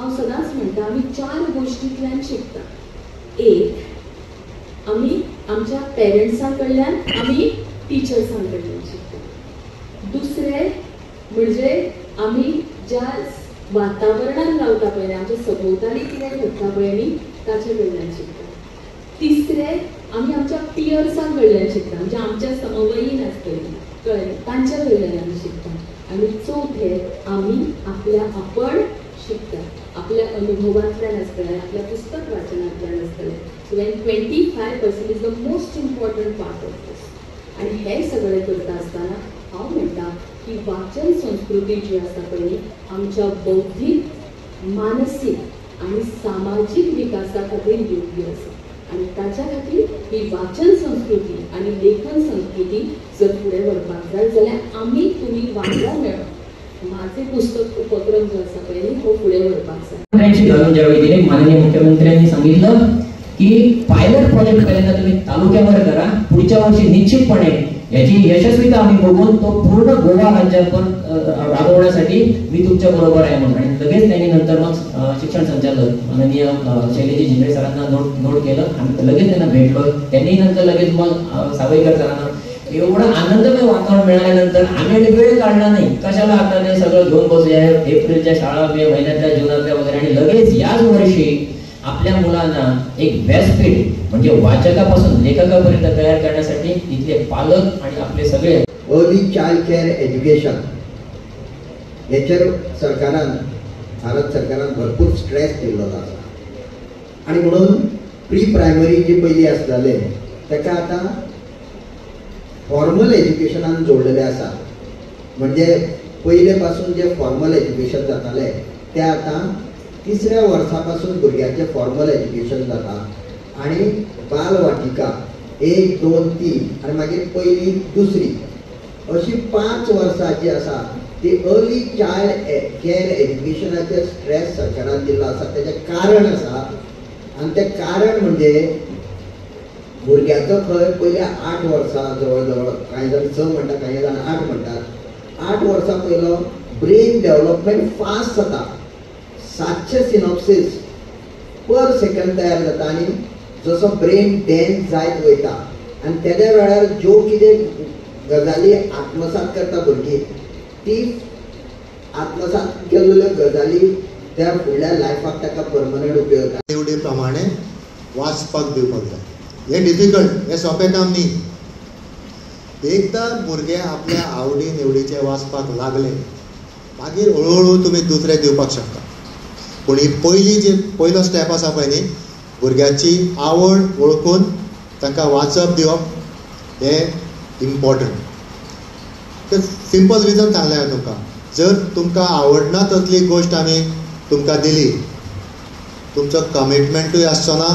हांव सदांच म्हणटा आमी 4 गोष्टींतल्यान शिकता. एक, आमी आमच्या पेरंट्सां कडल्यान, आमी टिचर्सां कडल्यान शिकता. दुसरें म्हणजे आमी ज्या वातावरणान रावता पळय, आमच्या सभोवताली कितें घडटा पळय आमी ताचे कडल्यान शिकता. तिसरें, आमी आमच्या पियर्सां कडल्यान शिकता, म्हणजे आमच्या समवयीन आसतलीं कळ्ळें, तांच्या कडल्यान आमी शिकता. आनी चवथें, आमी आपल्या आपण शिकता, आपल्या अनुभवांतल्यान आसतलें, आपल्या पुस्तक वाचनांतल्यान आसतलें. So when 25% is the most important part of this. आनी हें सगळें करता आसतना हांव म्हणटा की वाचन संस्कृती जी आसा पळय आमच्या बौद्धीक, मानसीक आनी सामाजीक विकासा खातीर योग्य आसा. आनी ताच्या खातीर ही वाचन संस्कृती आनी लेखन संस्कृती जर फुडें व्हरपाक जाय जाल्यार आमी तुमी वांगडा मेळून माझे पुस्तक उपक्रम जो आसा पळय तो फुडें व्हरपाक जाय. घालून ज्या वेळी माननीय मुख्यमंत्र्यांनी सांगितलं की पायलट प्रोजेक्ट पहिल्यांदा तुम्ही तालुक्यावर करा, पुढच्या वर्षी निश्चितपणे याची यशस्वीता आम्ही बघून तो पूर्ण गोवा राज्यात राबवण्यासाठी मी तुमच्या बरोबर आहे म्हणून. आणि लगेच त्यांनी नंतर मग शिक्षण संचालक माननीय शैलेजी झिंगरे सरांना नोट केलं. आम्ही लगेच त्यांना भेटलो. त्यांनी नंतर लगेच मग सावयकर सरांना एवढं आनंदमय वातावरण मिळाल्यानंतर आम्ही वेळ काढला नाही, कशाला आता ते सगळं घेऊन बसूया एप्रिलच्या शाळा मे महिन्यातल्या जूनातल्या वगैरे. आणि लगेच याच वर्षी आपल्या मुलांना एक व्यासपीठ म्हणजे वाचकापासून लेखकापर्यंत तयार करण्यासाठी इथले पालक आणि आपले सगळे अर्ली चाइल्ड केअर एज्युकेशन याचेर सरकारान, भारत सरकारान भरपूर स्ट्रेस दिल्लो आसा. आणि म्हणून प्री प्रायमरी जे पयलीं आसताले ताका आतां फॉर्मल एज्युकेशनान जोडलेले आसा. म्हणजे पयले पासून जे फॉर्मल एज्युकेशन जाताले ते आतां 3ऱ्या वर्सापासून भुरग्याचे फॉर्मल एज्युकेशन जाता. आणि बालवाटिका 1, 2, 3 आणि मागीर पयली दुसरी अशी 5 वर्सां जी आसा ती अर्ली चाइल्ड केअर एज्युकेशनाचेर स्ट्रेस सरकारान दिल्लो आसा. तेजें कारण आसा आनी तें कारण म्हणजे भुरग्याचो खंय पयल्या 8 वर्सां जवळ जवळ, कांय जाण 6 म्हणटा, कांय जाण 8 म्हणटात. 8 वर्सां पयलो ब्रेन डेव्हलपमेंट फास्ट जाता. 700 सिनॉप्सीस पर सेकंड तयार जाता. आणि जसो ब्रेन डेन्स जायत वयता आनी तेद्या वेळार ज्यो कितें गजाली आत्मसात करता भुरगीं ती आत्मसात केल्ल्यो गजाली त्या फुडल्या लायफाक ताका परमनंट उपयोग जाता. निवडी प्रमाणे वाचपाक दिवपाक जाय. हें डिफिकल्ट, हें सोंपें काम न्ही. एकदां भुरगे आपल्या आवडी निवडीचे वाचपाक लागले मागीर हळूहळू तुमी दुसरे दिवपाक शकता. पूण ही पयलो स्टेप आसा पळय न्ही, भुरग्याची आवड वळखून तांकां वाचप दिवप हें इम्पॉर्टंट. तें सिंपल रिजन सांगलें हांवें तुमकां. जर तुमकां आवडना तसली गोश्ट आमी तुमकां दिली, तुमचो कमिटमेंटूय आसचो ना